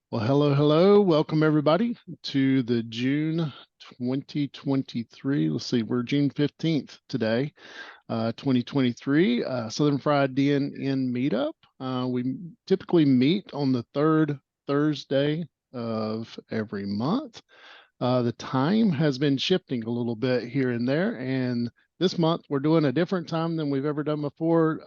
Well, hello, hello. Welcome everybody to the June 2023. Let's see, we're June 15th today, 2023, Southern Fried DNN meetup. We typically meet on the third Thursday of every month. The time has been shifting a little bit here and there, and this month we're doing a different time than we've ever done before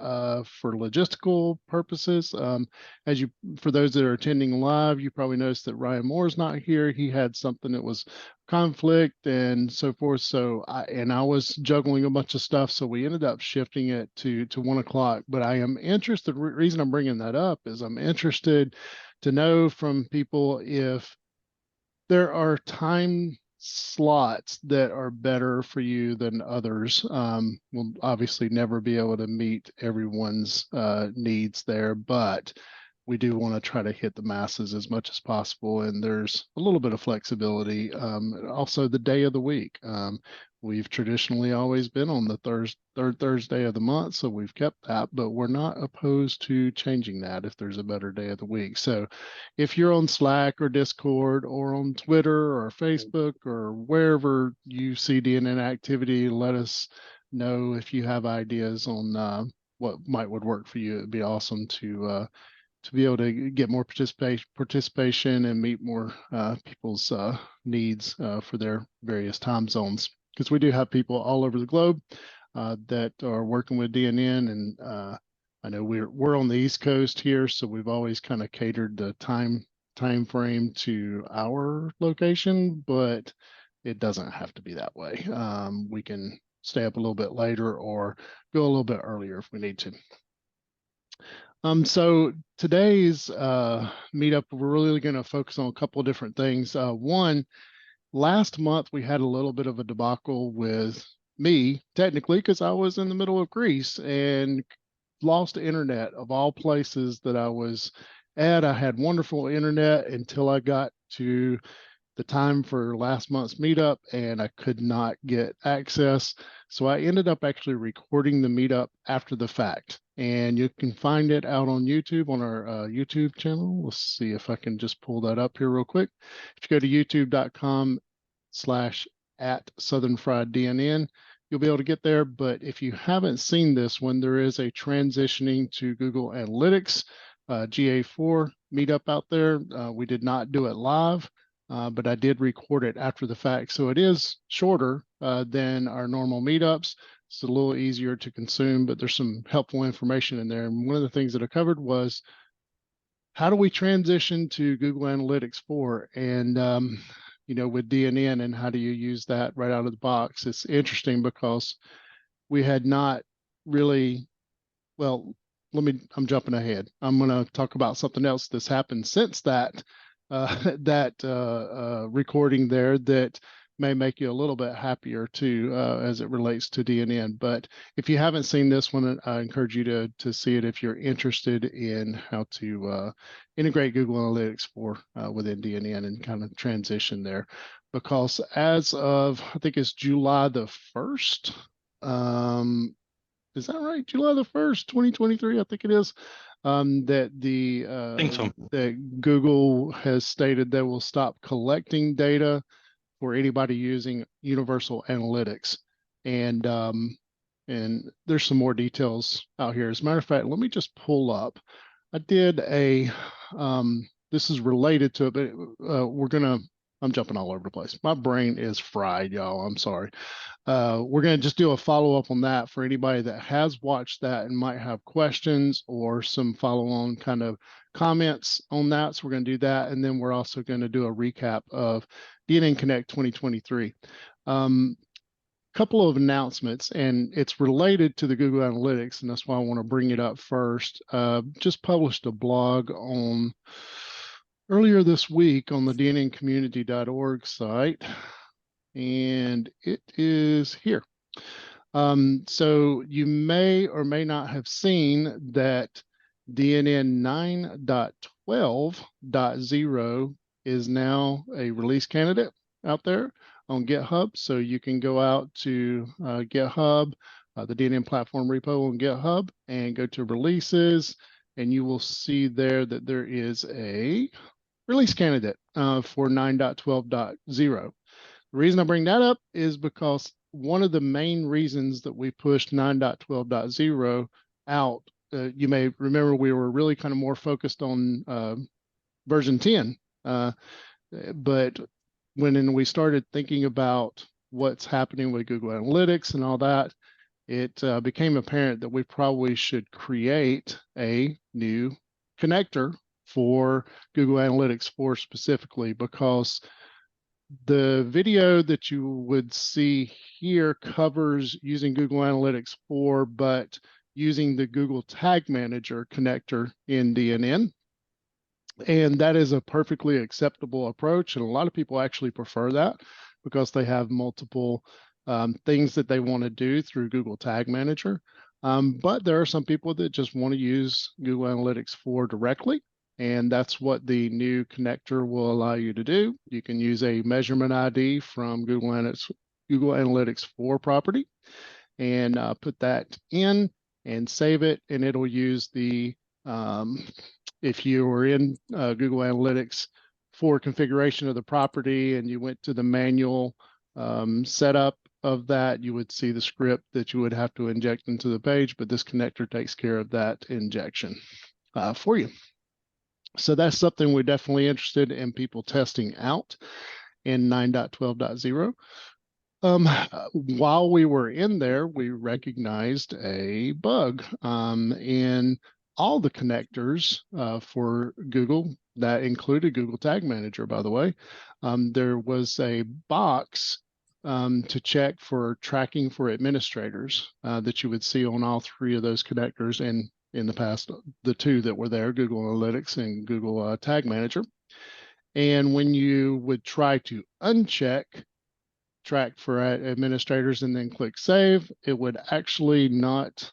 for logistical purposes. For those that are attending live, you probably noticed that Ryan Moore's not here. He had something that was conflict and so forth. So I was juggling a bunch of stuff, so we ended up shifting it to 1 o'clock. But I am interested. The reason I'm bringing that up is I'm interested to know from people if there are time slots that are better for you than others. We'll obviously never be able to meet everyone's needs there, but we do want to try to hit the masses as much as possible. And there's a little bit of flexibility. Also, the day of the week. We've traditionally always been on the third Thursday of the month, so we've kept that, but we're not opposed to changing that if there's a better day of the week. So if you're on Slack or Discord or on Twitter or Facebook or wherever you see DNN activity, let us know if you have ideas on what would work for you. It'd be awesome to be able to get more participation and meet more people's needs for their various time zones. Because we do have people all over the globe that are working with DNN, and I know we're on the East Coast here, so we've always kind of catered the time frame to our location, but it doesn't have to be that way. We can stay up a little bit later or go a little bit earlier if we need to. So today's meetup, we're really going to focus on a couple of different things. One, last month we had a little bit of a debacle with me, technically, because I was in the middle of Greece and lost internet of all places that I was at. I had wonderful internet until I got to the time for last month's meetup and I could not get access. So I ended up actually recording the meetup after the fact. And you can find it out on YouTube on our YouTube channel. Let's see if I can just pull that up here real quick. If you go to youtube.com/@Southern Fried DNN, you'll be able to get there. But if you haven't seen this one, there is a transitioning to Google Analytics GA4 meetup out there. We did not do it live. But I did record it after the fact. So it is shorter than our normal meetups. It's a little easier to consume, but there's some helpful information in there. And one of the things that I covered was how do we transition to Google Analytics 4? And, with DNN, and how do you use that right out of the box? It's interesting because we had not really, well, I'm jumping ahead. I'm going to talk about something else that's happened since that recording there that may make you a little bit happier too as it relates to DNN. But if you haven't seen this one, I encourage you to see it if you're interested in how to integrate Google Analytics 4 within DNN and kind of transition there. Because as of, I think it's July the 1st, is that right? July the 1st, 2023, I think it is. That I think so. that Google has stated they will stop collecting data for anybody using Universal Analytics, and there's some more details out here. As a matter of fact, let me just pull up. I did a this is related to it, but I'm jumping all over the place. My brain is fried, y'all. I'm sorry. We're going to just do a follow-up on that for anybody that has watched that and might have questions or some follow-on kind of comments on that. So we're going to do that. And then we're also going to do a recap of DNN Connect 2023. Couple of announcements, and it's related to the Google Analytics, and that's why I want to bring it up first. Just published a blog on earlier this week on the dnncommunity.org site, and it is here. So you may or may not have seen that DNN 9.12.0 is now a release candidate out there on GitHub. So you can go out to GitHub, the DNN platform repo on GitHub, and go to releases, and you will see there that there is a release candidate for 9.12.0. The reason I bring that up is because one of the main reasons that we pushed 9.12.0 out, you may remember we were really kind of more focused on version 10, but when we started thinking about what's happening with Google Analytics and all that, it became apparent that we probably should create a new connector for Google Analytics 4 specifically, because the video that you would see here covers using Google Analytics 4, but using the Google Tag Manager connector in DNN. And that is a perfectly acceptable approach. And a lot of people actually prefer that because they have multiple things that they want to do through Google Tag Manager. But there are some people that just want to use Google Analytics 4 directly. And that's what the new connector will allow you to do. You can use a measurement ID from Google Analytics 4 property and put that in and save it. And it'll use the, if you were in Google Analytics 4 configuration of the property and you went to the manual setup of that, you would see the script that you would have to inject into the page, but this connector takes care of that injection for you. So that's something we're definitely interested in people testing out in 9.12.0. While we were in there, we recognized a bug in all the connectors for Google that included Google Tag Manager, by the way. There was a box to check for tracking for administrators that you would see on all 3 of those connectors, and in the past, the 2 that were there, Google Analytics and Google Tag Manager. And when you would try to uncheck track for administrators and then click save, it would actually not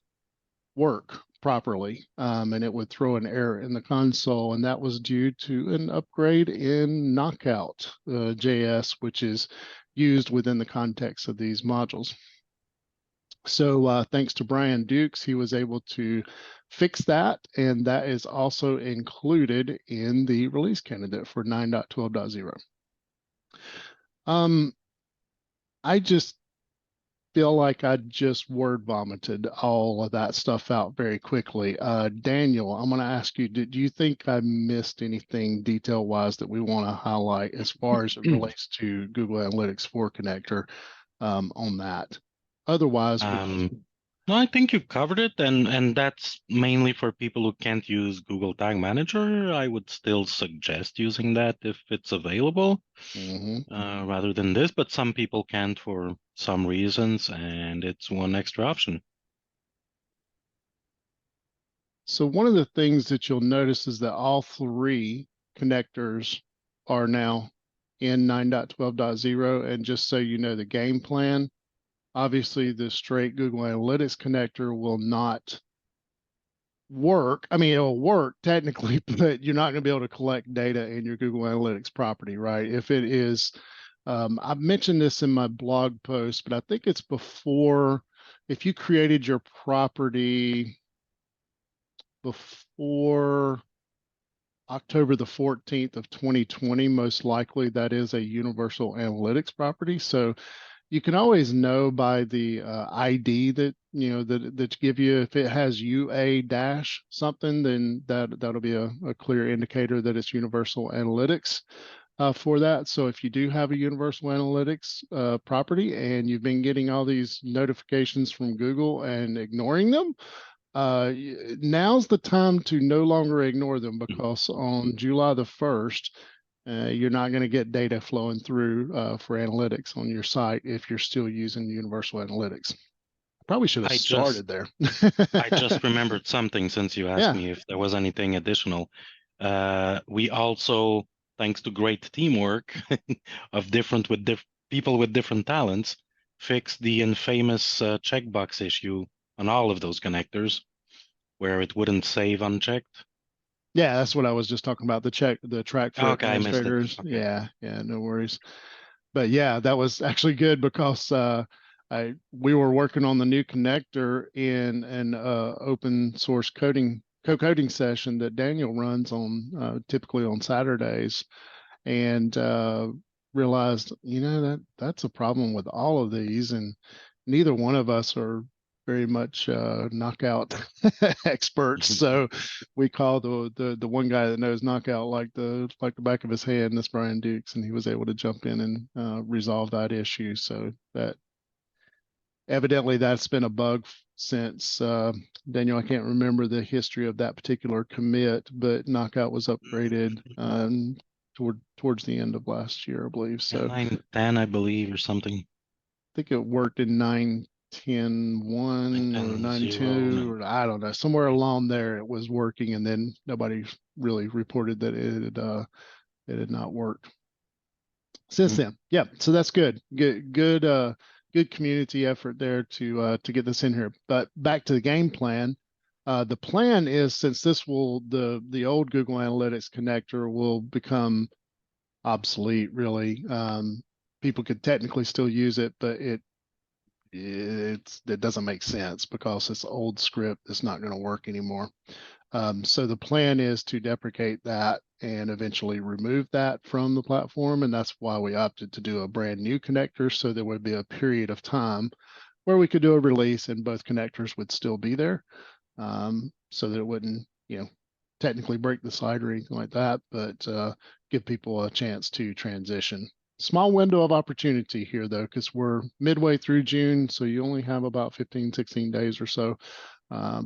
work properly, and it would throw an error in the console, and that was due to an upgrade in Knockout JS, which is used within the context of these modules. So thanks to Brian Dukes, he was able to fix that, and that is also included in the release candidate for 9.12.0. I just feel like I just word vomited all of that stuff out very quickly. Daniel, I'm going to ask you, do you think I missed anything detail-wise that we want to highlight as far as it relates to Google Analytics 4 connector on that? Otherwise, no, I think you covered it, and that's mainly for people who can't use Google Tag Manager. I would still suggest using that if it's available, rather than this, but some people can't for some reasons, and it's one extra option. So one of the things that you'll notice is that all 3 connectors are now in 9.12.0, and just so you know the game plan, obviously the straight Google Analytics connector will not work. I mean, it'll work technically, but you're not going to be able to collect data in your Google Analytics property, right? If it is, I've mentioned this in my blog post, but I think it's before, if you created your property before October the 14th of 2020, most likely that is a universal analytics property. So you can always know by the ID that that give you, if it has UA dash something, then that'll be a clear indicator that it's universal analytics for that. So if you do have a universal analytics property and you've been getting all these notifications from Google and ignoring them, now's the time to no longer ignore them, because on July the 1st, you're not going to get data flowing through for analytics on your site if you're still using Universal Analytics. Probably should have started there. I just remembered something since you asked me if there was anything additional. We also, thanks to great teamwork of people with different talents, fixed the infamous checkbox issue on all of those connectors where it wouldn't save unchecked. Yeah, that's what I was just talking about, the track for administrators. Okay. Yeah, no worries. But yeah, that was actually good because we were working on the new connector in an open source coding co-coding session that Daniel runs on typically on Saturdays, and realized, that's a problem with all of these, and neither one of us are very much knockout experts. So we called the one guy that knows knockout like the back of his hand, that's Brian Dukes, and he was able to jump in and resolve that issue. So that evidently that's been a bug since Daniel, I can't remember the history of that particular commit, but knockout was upgraded towards the end of last year, I believe. So 9.10, I believe, or something. I think it worked in 9.10.1 or 9.2, or I don't know, somewhere along there it was working, and then nobody really reported that it had not worked since then. Yeah, so that's good community effort there to get this in here. But back to the game plan. The plan is, since this will, the old Google Analytics connector will become obsolete, really. People could technically still use it, but it doesn't make sense because it's old script. It's not going to work anymore. So the plan is to deprecate that and eventually remove that from the platform. And that's why we opted to do a brand new connector. So there would be a period of time where we could do a release and both connectors would still be there. So that it wouldn't, technically break the site or anything like that, but give people a chance to transition. Small window of opportunity here, though, because we're midway through June, so you only have about 15, 16 days or so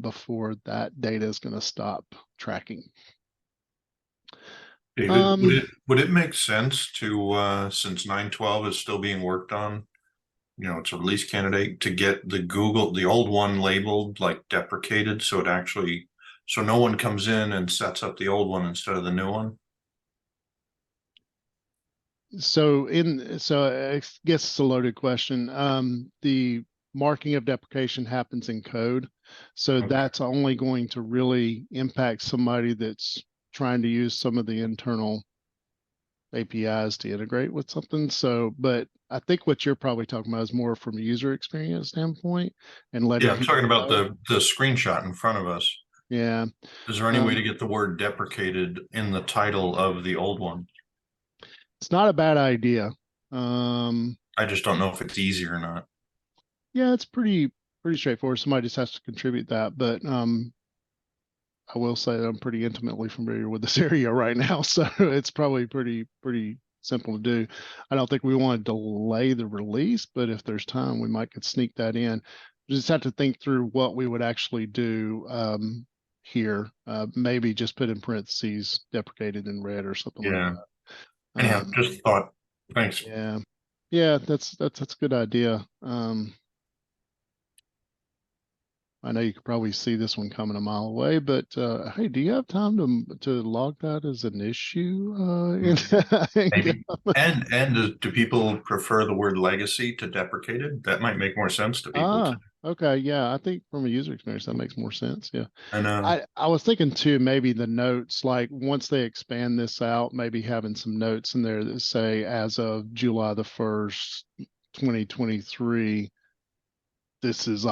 before that data is going to stop tracking. David, would it make sense to, since 9.12 is still being worked on, it's a release candidate, to get the old one labeled like deprecated, so no one comes in and sets up the old one instead of the new one? So I guess it's a loaded question. The marking of deprecation happens in code. So okay, that's only going to really impact somebody that's trying to use some of the internal APIs to integrate with something. So, but I think what you're probably talking about is more from a user experience standpoint and letting I'm talking about the screenshot in front of us. Yeah. Is there any way to get the word deprecated in the title of the old one? It's not a bad idea. I just don't know if it's easy or not. Yeah, it's pretty straightforward. Somebody just has to contribute that, but I will say that I'm pretty intimately familiar with this area right now, so it's probably pretty simple to do. I don't think we want to delay the release, but if there's time, we might could sneak that in. We just have to think through what we would actually do here. Maybe just put in parentheses deprecated in red or something like that. Anyhow, just thought. Thanks. Yeah, that's a good idea. I know you could probably see this one coming a mile away, but hey, do you have time to log that as an issue? Maybe. And do people prefer the word legacy to deprecated? That might make more sense to people too. Okay, yeah, I think from a user experience that makes more sense. Yeah, I know. I was thinking too, maybe the notes, like once they expand this out, maybe having some notes in there that say as of July the 1st, 2023, this is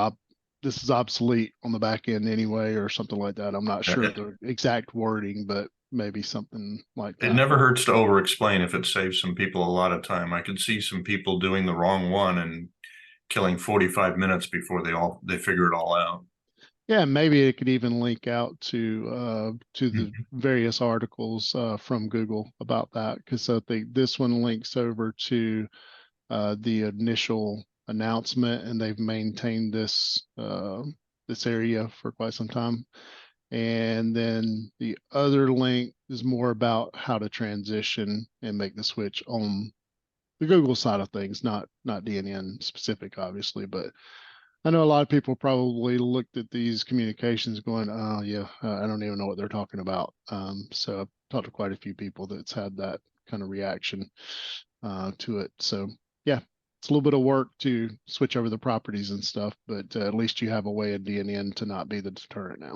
obsolete on the back end anyway, or something like that. I'm not sure the exact wording, but maybe something like that. It never hurts to over explain if it saves some people a lot of time. I could see some people doing the wrong one and killing 45 minutes before they figure it all out. Yeah, maybe it could even link out to the various articles from Google about that, because I think this one links over to the initial announcement, and they've maintained this area for quite some time. And then the other link is more about how to transition and make the switch on the Google side of things, not DNN specific, obviously. But I know a lot of people probably looked at these communications going, oh yeah, I don't even know what they're talking about. So I've talked to quite a few people that's had that kind of reaction to it. So yeah, it's a little bit of work to switch over the properties and stuff, but at least you have a way of DNN to not be the deterrent now.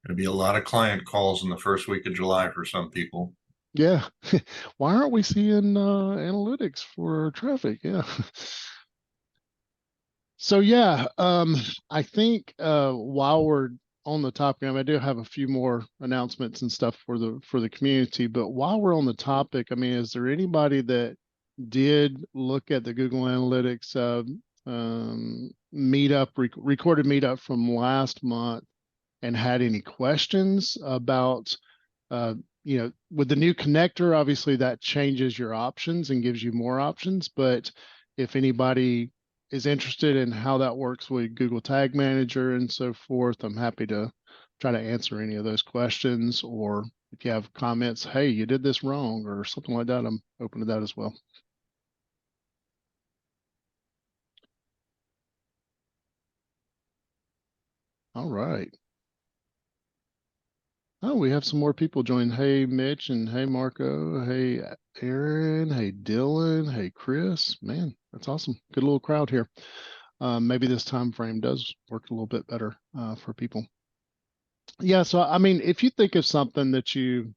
There'll be a lot of client calls in the first week of July for some people. Yeah. Why aren't we seeing analytics for traffic? Yeah. So yeah, I think while we're on the topic, I do have a few more announcements and stuff for the community, but while we're on the topic, I mean, is there anybody that did look at the Google Analytics meetup, recorded meetup from last month and had any questions about, you know, with the new connector, obviously that changes your options and gives you more options, but if anybody is interested in how that works with Google Tag Manager and so forth, I'm happy to try to answer any of those questions, or if you have comments, hey, you did this wrong or something like that, I'm open to that as well. All right. Oh, we have some more people join. Hey, Mitch, and hey, Marco. Hey, Aaron. Hey, Dylan. Hey, Chris. Man, that's awesome. Good little crowd here. Maybe this time frame does work a little bit better for people. Yeah, so I mean, if you think of something that you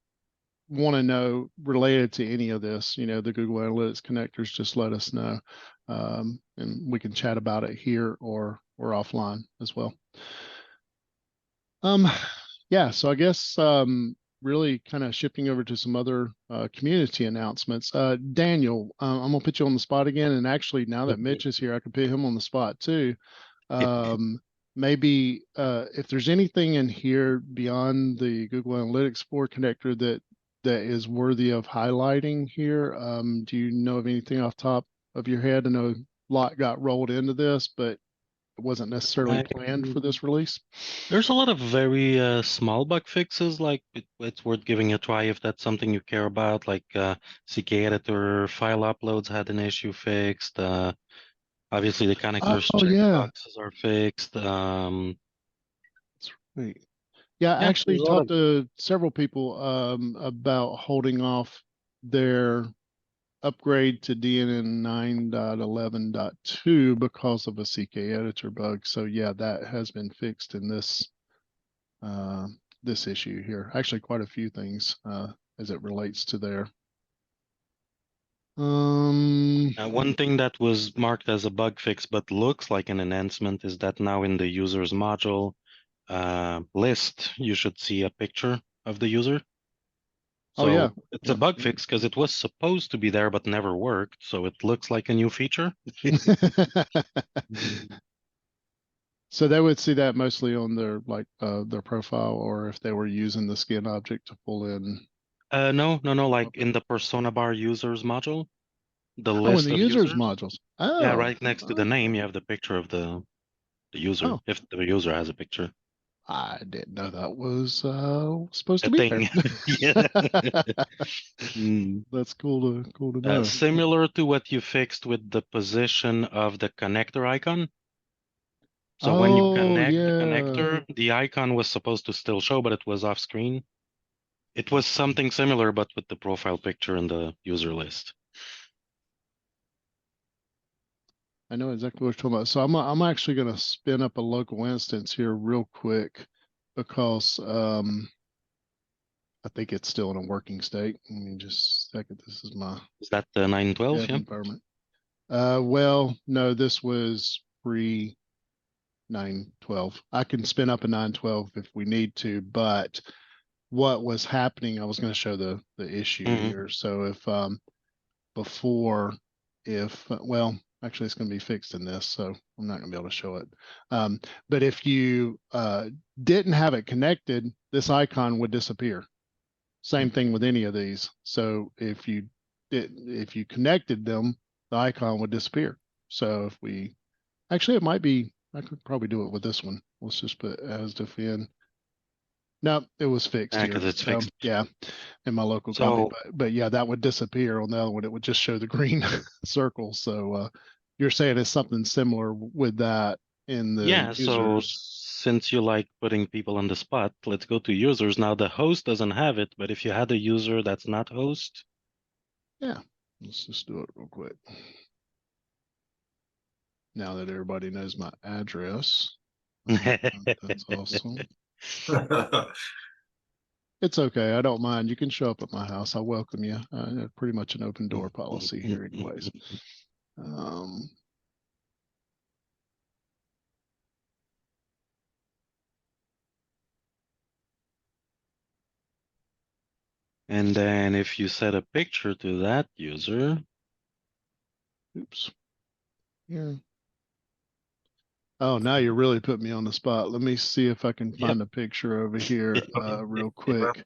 want to know related to any of this, you know, the Google Analytics connectors, just let us know, and we can chat about it here or offline as well. Yeah, so I guess really kind of shifting over to some other community announcements. Daniel, I'm gonna put you on the spot again, and actually now that Mitch is here, I can put him on the spot too. Maybe if there's anything in here beyond the Google Analytics 4 connector that is worthy of highlighting here, do you know of anything off the top of your head? I know a lot got rolled into this, but it wasn't necessarily planned for this release. There's a lot of very small bug fixes, like it's worth giving a try if that's something you care about, like CK editor file uploads had an issue fixed. Obviously the connectors checkboxes are fixed. That's right. Yeah, I actually talked to several people about holding off their upgrade to DNN 9.11.2 because of a CK editor bug. So yeah, that has been fixed in this this issue here. Actually, quite a few things as it relates to there. One thing that was marked as a bug fix but looks like an enhancement is that now in the users module list, you should see a picture of the user. So it's a bug fix because it was supposed to be there but never worked. So it looks like a new feature. So they would see that mostly on their their profile, or if they were using the skin object to pull in. No, like in the persona bar users module, the in list the of users modules. Oh, yeah, right next to the name, you have the picture of the user, if the user has a picture. I didn't know that was supposed to A be thing. there. That's cool to know. Similar to what you fixed with the position of the connector icon. So when you connect the connector, the icon was supposed to still show, but it was off screen. It was something similar, but with the profile picture in the user list. I know exactly what you're talking about. So I'm actually going to spin up a local instance here real quick because I think it's still in a working state. Let me just a second. This is my. Is that the 912? Yeah. Environment. Well, no, this was pre 912. I can spin up a 912 if we need to, but what was happening, I was going to show the issue here. So if before, well, actually it's going to be fixed in this, so I'm not going to be able to show it. But if you didn't have it connected, this icon would disappear. Same thing with any of these. So if you connected them, the icon would disappear. So if we actually, it might be, I could probably do it with this one. Let's just put as def in. No, it was fixed here. Because it's fixed. Yeah, in my local copy. But yeah, that would disappear on the other one. It would just show the green circle. So you're saying it's something similar with that in the users. So since you like putting people on the spot, let's go to users. Now the host doesn't have it, but if you had a user that's not host. Yeah, let's just do it real quick. Now that everybody knows my address. That's awesome. It's okay. I don't mind. You can show up at my house. I welcome you. Pretty much an open door policy here anyways. And then if you set a picture to that user, Oops. Yeah. Oh, now you really put me on the spot. Let me see if I can yep. find a picture over here real quick.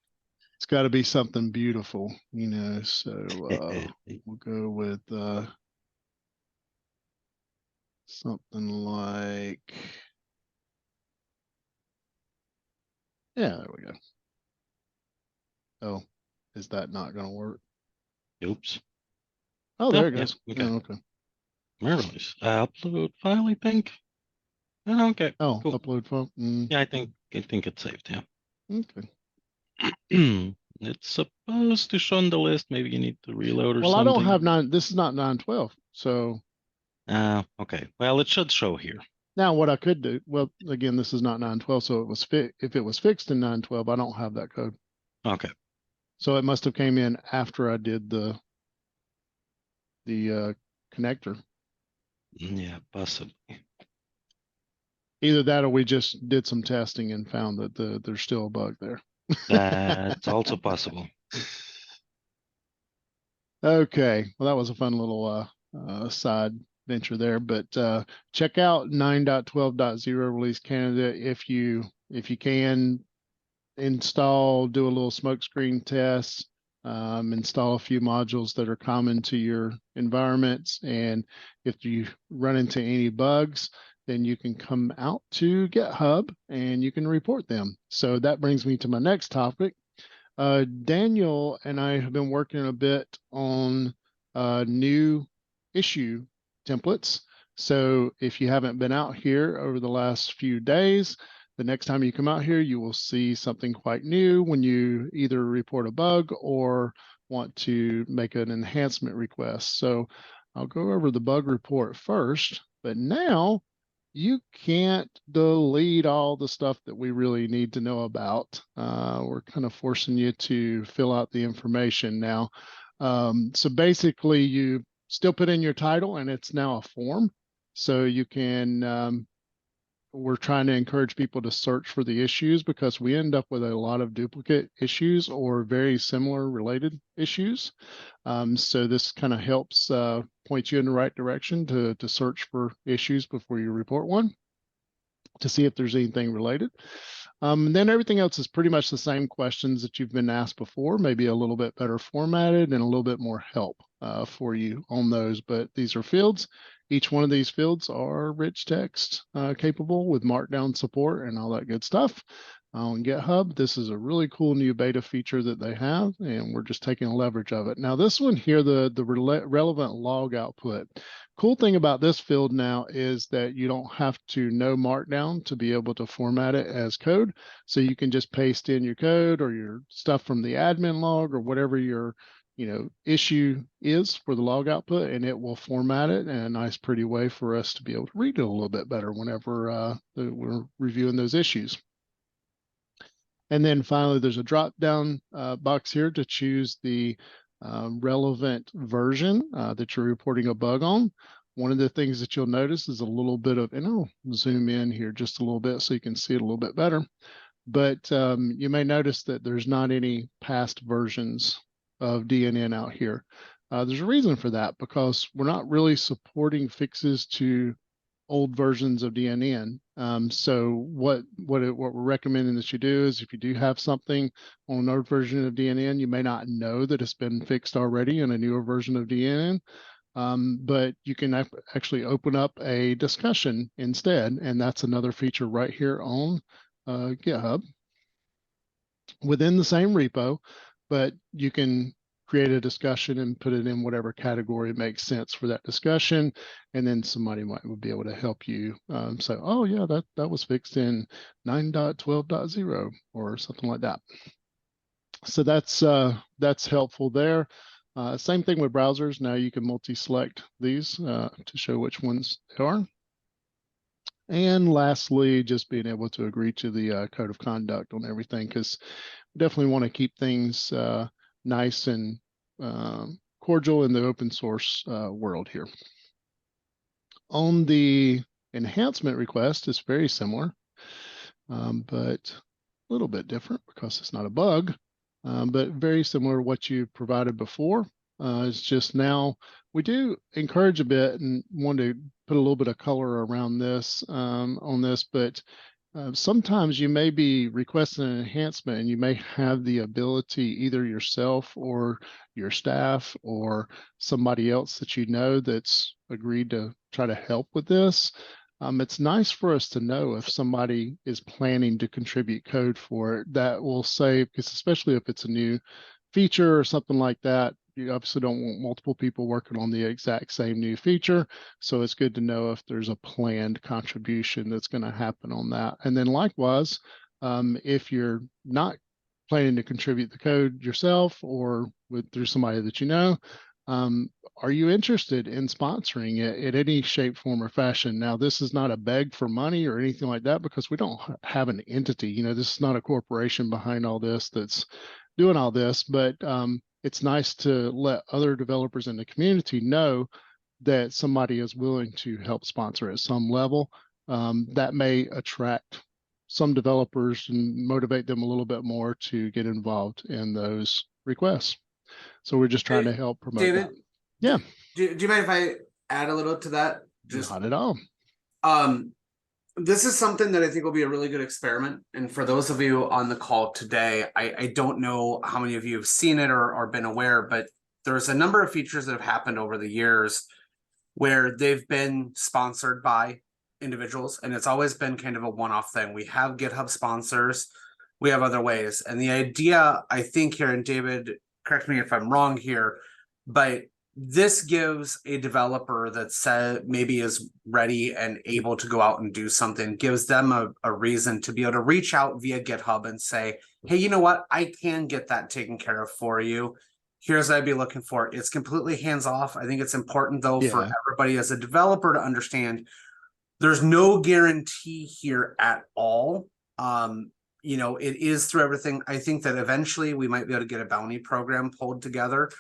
It's got to be something beautiful, you know. So we'll go with something like, yeah, there we go. Oh, is that not going to work? Oops. Oh, there it goes. Yeah, okay. Oh, okay. Marvelous. Upload file, I think. Oh, okay. Oh, Cool. upload file. Yeah, I think it's saved. Yeah. Okay. It's supposed to show on the list. Maybe you need to reload or Well, something. I don't have 9. This is not 912. So okay. Well, it should show here. now what I could do, well, again, this is not 912. So it was if it was fixed in 912, I don't have that code. Okay. So it must have came in after I did the connector. Yeah, possibly. Either that or we just did some testing and found that there's still a bug there. That's also possible. Okay, well, that was a fun little side venture there, but check out 9.12.0 release candidate if you can. Install, do a little smoke screen test, install a few modules that are common to your environments, and if you run into any bugs, then you can come out to GitHub and you can report them. So that brings me to my next topic. Daniel and I have been working a bit on new issue templates. So if you haven't been out here over the last few days, the next time you come out here, you will see something quite new when you either report a bug or want to make an enhancement request. So I'll go over the bug report first, but now you can't delete all the stuff that we really need to know about. We're kind of forcing you to fill out the information now. So basically you still put in your title and it's now a form. So you can, we're trying to encourage people to search for the issues because we end up with a lot of duplicate issues or very similar related issues. So this kind of helps point you in the right direction to search for issues before you report one, to see if there's anything related. And then everything else is pretty much the same questions that you've been asked before, maybe a little bit better formatted and a little bit more help for you on those. But these are fields. Each one of these fields are rich text capable with markdown support and all that good stuff. On GitHub, this is a really cool new beta feature that they have, and we're just taking leverage of it. Now, this one here, the relevant log output. Cool thing about this field now is that you don't have to know Markdown to be able to format it as code. So you can just paste in your code or your stuff from the admin log or whatever your issue is for the log output, and it will format it in a nice, pretty way for us to be able to read it a little bit better whenever we're reviewing those issues. And then finally, there's a drop down box here to choose the relevant version that you're reporting a bug on. One of the things that you'll notice is a little bit of, and I'll zoom in here just a little bit so you can see it a little bit better. But you may notice that there's not any past versions of DNN out here. There's a reason for that, because we're not really supporting fixes to old versions of DNN. So what we're recommending that you do is, if you do have something on an old version of DNN, you may not know that it's been fixed already in a newer version of DNN. But you can actually open up a discussion instead, and that's another feature right here on GitHub within the same repo, but you can create a discussion and put it in whatever category makes sense for that discussion. And then somebody would be able to help you say, oh yeah, that was fixed in 9.12.0 or something like that. So that's helpful there. Same thing with browsers. Now you can multi-select these to show which ones they are. And lastly, just being able to agree to the code of conduct on everything, because we definitely want to keep things nice and cordial in the open source world here. On the enhancement request, it's very similar, but a little bit different because it's not a bug. but very similar to what you provided before. It's just now we do encourage a bit and want to put a little bit of color around this on this, but sometimes you may be requesting an enhancement and you may have the ability, either yourself or your staff or somebody else that you know that's agreed to try to help with this. It's nice for us to know if somebody is planning to contribute code for it. That will save, because especially if it's a new feature or something like that, you obviously don't want multiple people working on the exact same new feature. So it's good to know if there's a planned contribution that's going to happen on that. And then likewise, if you're not planning to contribute the code yourself or through somebody that you know, are you interested in sponsoring it in any shape, form, or fashion? Now, this is not a beg for money or anything like that, because we don't have an entity. You know, this is not a corporation behind all this that's doing all this, but it's nice to let other developers in the community know that somebody is willing to help sponsor at some level. That may attract some developers and motivate them a little bit more to get involved in those requests. So we're just trying to help promote David, that. Yeah. Do you mind if I add a little to that? Just not at all. This is something that I think will be a really good experiment. And for those of you on the call today, I don't know how many of you have seen it or been aware, but there's a number of features that have happened over the years where they've been sponsored by individuals, and it's always been kind of a one-off thing. We have GitHub sponsors, we have other ways. And the idea, I think here, and David, correct me if I'm wrong here, but this gives a developer that said maybe is ready and able to go out and do something, gives them a reason to be able to reach out via GitHub and say, hey, you know what? I can get that taken care of for you. Here's what I'd be looking for. It's completely hands off. I think it's important, though, for everybody as a developer to understand there's no guarantee here at all. You know, it is through everything. I think that eventually we might be able to get a bounty program pulled together.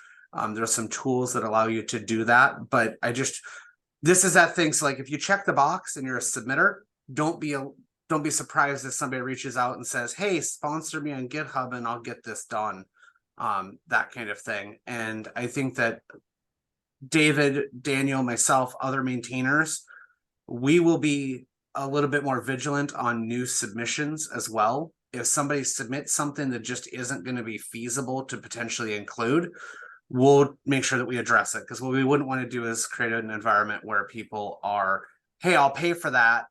There's some tools that allow you to do that, but this is that thing. So like, if you check the box and you're a submitter, don't be surprised if somebody reaches out and says, hey, sponsor me on GitHub and I'll get this done. That kind of thing. And I think that David, Daniel, myself, other maintainers, we will be a little bit more vigilant on new submissions as well. If somebody submits something that just isn't going to be feasible to potentially include, we'll make sure that we address it, because what we wouldn't want to do is create an environment where people are, hey, I'll pay for that,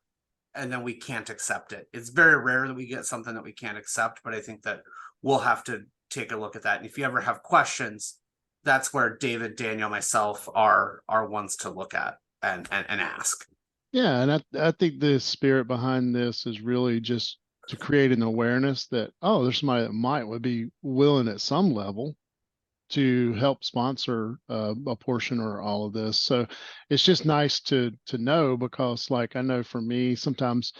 and then we can't accept it. It's very rare that we get something that we can't accept, but I think that we'll have to take a look at that. And if you ever have questions, that's where David, Daniel, myself are ones to look at and ask. Yeah, and I think the spirit behind this is really just to create an awareness that, oh, there's somebody that would be willing at some level to help sponsor a portion or all of this. So it's just nice to know, because like, I know for me, sometimes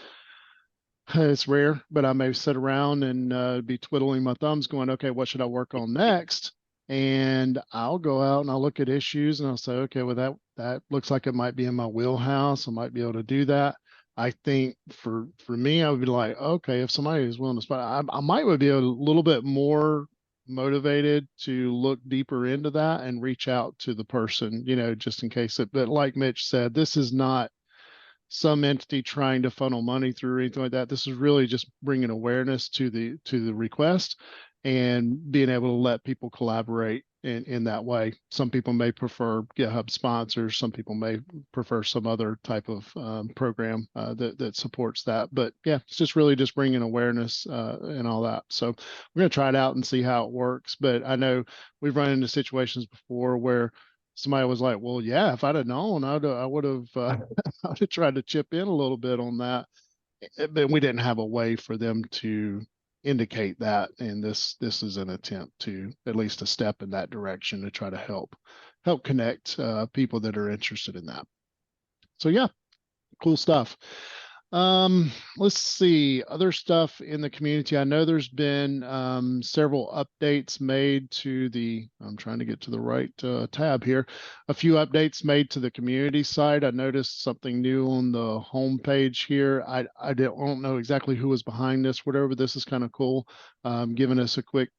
it's rare, but I may sit around and be twiddling my thumbs going, okay, what should I work on next? And I'll go out and I'll look at issues and I'll say, okay, well, that looks like it might be in my wheelhouse. I might be able to do that. I think for me, I would be like, okay, if somebody is willing to spot, I might be a little bit more motivated to look deeper into that and reach out to the person, you know, just in case it, but like Mitch said, this is not some entity trying to funnel money through or anything like that. This is really just bringing awareness to the request and being able to let people collaborate in that way. Some people may prefer GitHub sponsors. Some people may prefer some other type of program that supports that. But yeah, it's just really just bringing awareness and all that. So we're going to try it out and see how it works. But I know we've run into situations before where somebody was like, well, yeah, if I'd have known, I would have I'd have tried to chip in a little bit on that. But we didn't have a way for them to indicate that, and this is an attempt to at least a step in that direction to try to help connect people that are interested in that. So yeah, cool stuff. Let's see other stuff in the community. I know there's been several updates made to the, I'm trying to get to the right tab here, a few updates made to the community side. I noticed something new on the home page here. I don't know exactly who was behind this, whatever, but this is kind of cool, giving us a quick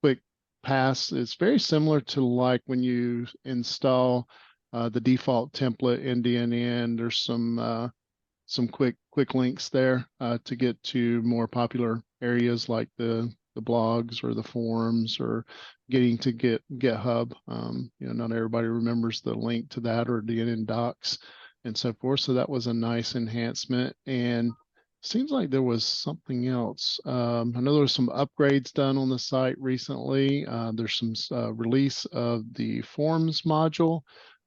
quick pass. It's very similar to like when you install the default template in DNN. There's some quick links there to get to more popular areas like the blogs or the forums or getting to GitHub. You know, not everybody remembers the link to that or DNN docs and so forth. So that was a nice enhancement. And seems like there was something else. I know there was some upgrades done on the site recently. There's some release of the forms module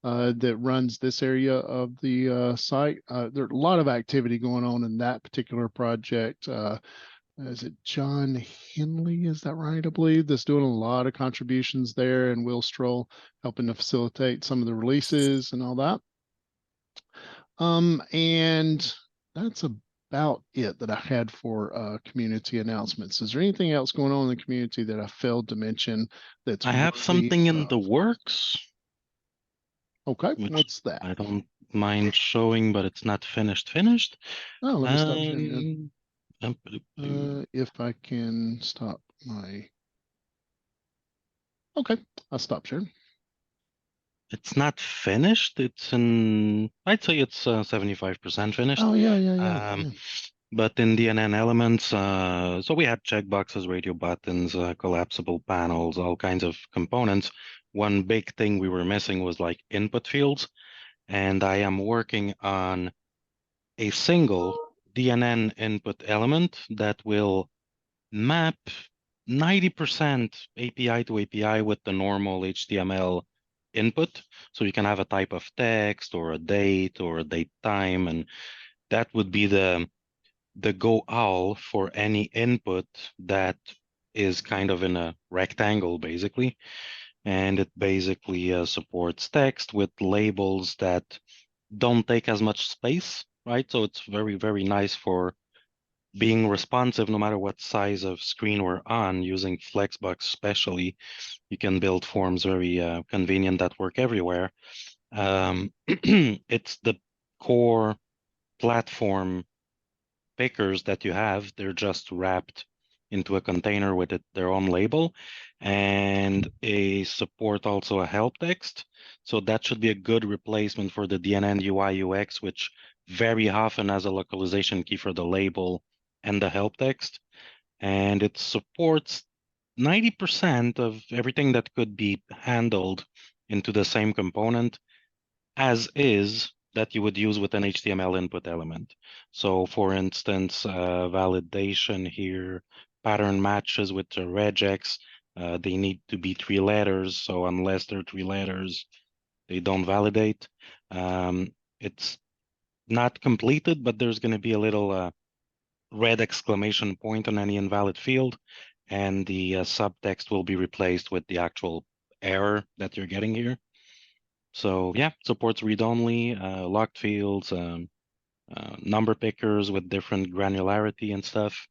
that runs this area of the site. There's a lot of activity going on in that particular project. Is it John Henley? Is that right? I believe that's doing a lot of contributions there, and Will Stroll helping to facilitate some of the releases and all that. And that's about it that I had for community announcements. Is there anything else going on in the community that I failed to mention that's I have something in the works. Okay, what's that? I don't mind showing, but it's not finished. Oh, let me stop sharing. If I can stop my. Okay, I'll stop sharing. It's not finished. It's I'd say it's 75% finished. Oh yeah. But in DNN elements, so we had checkboxes, radio buttons, collapsible panels, all kinds of components. One big thing we were missing was like input fields, and I am working on a single DNN input element that will map 90% API to API with the normal HTML input. So you can have a type of text or a date or a date time, and that would be the goal for any input that is kind of in a rectangle, basically. And it basically supports text with labels that don't take as much space, right? So it's very, very nice for being responsive no matter what size of screen we're on. Using Flexbox especially, you can build forms very convenient that work everywhere. It's the core platform pickers that you have. They're just wrapped into a container with their own label, and a support also a help text. So that should be a good replacement for the DNN UI UX, which very often has a localization key for the label and the help text. And it supports 90% of everything that could be handled into the same component as is that you would use with an HTML input element. So for instance, validation here, pattern matches with the regex, they need to be 3 letters. So unless they're 3 letters, they don't validate. It's not completed, but there's going to be a little red exclamation point on any invalid field, and the subtext will be replaced with the actual error that you're getting here. So yeah, supports read-only, locked fields, number pickers with different granularity and stuff.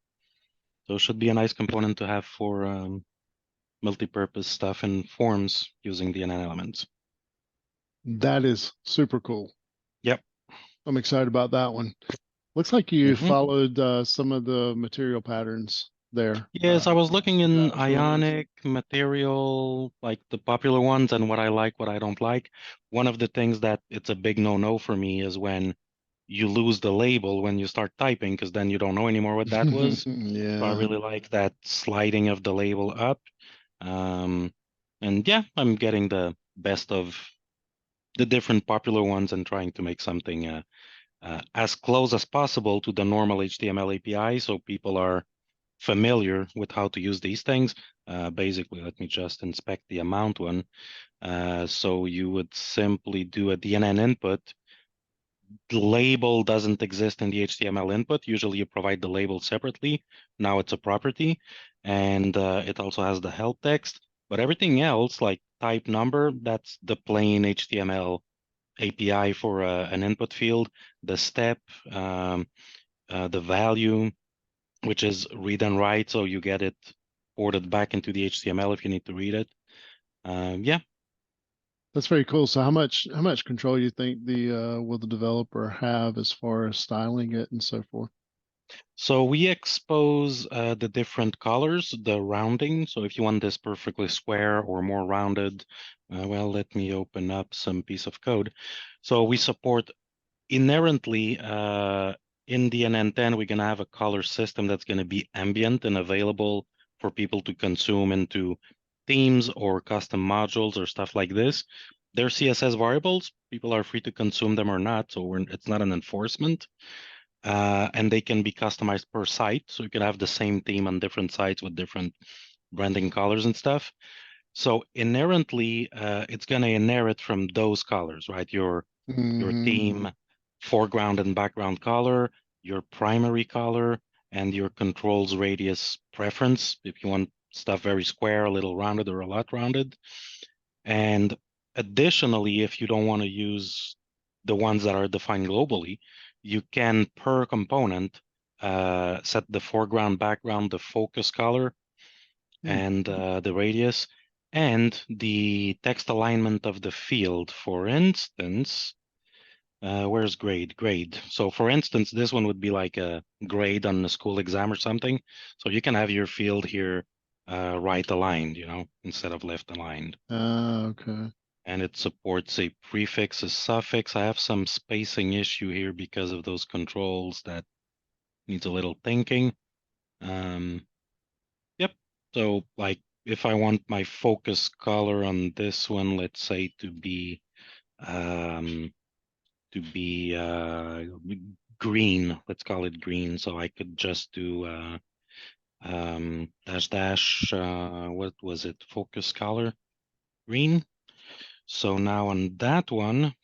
So it should be a nice component to have for multi-purpose stuff and forms using DNN elements. That is super cool. Yep. I'm excited about that one. Looks like you followed some of the material patterns there. Yes, I was looking in Ionic, Material, like the popular ones, and what I like, what I don't like. One of the things that it's a big no-no for me is when you lose the label when you start typing, because then you don't know anymore what that was. Yeah. So I really like that sliding of the label up. And yeah, I'm getting the best of the different popular ones and trying to make something as close as possible to the normal HTML API, so people are familiar with how to use these things. Basically, let me just inspect the amount one. So you would simply do a DNN input. The label doesn't exist in the HTML input. Usually you provide the label separately. Now it's a property, and it also has the help text. But everything else, like type number, that's the plain HTML API for an input field. The step, the value, which is read and write, so you get it ported back into the HTML if you need to read it. Yeah. That's very cool. So how much control you think will the developer have as far as styling it and so forth? So we expose the different colors, the rounding. So if you want this perfectly square or more rounded, well, let me open up some piece of code. So we support inherently in DNN 10, we're going to have a color system that's going to be ambient and available for people to consume into themes or custom modules or stuff like this. They're CSS variables. People are free to consume them or not. So it's not an enforcement. And they can be customized per site. So you can have the same theme on different sites with different branding colors and stuff. So inherently, it's going to inherit from those colors, right? Your theme, foreground and background color, your primary color, and your controls radius preference, if you want stuff very square, a little rounded, or a lot rounded. And additionally, if you don't want to use the ones that are defined globally, you can, per component, set the foreground, background, the focus color, and the radius, and the text alignment of the field. For instance, where's grade? Grade. So for instance, this one would be like a grade on a school exam or something. So you can have your field here right aligned, you know, instead of left aligned. Okay. And it supports a prefix, a suffix. I have some spacing issue here because of those controls that needs a little thinking. Yep. So like if I want my focus color on this one, let's say to be green, let's call it green. So I could just do dash dash, what was it? Focus color, green. So now on that one,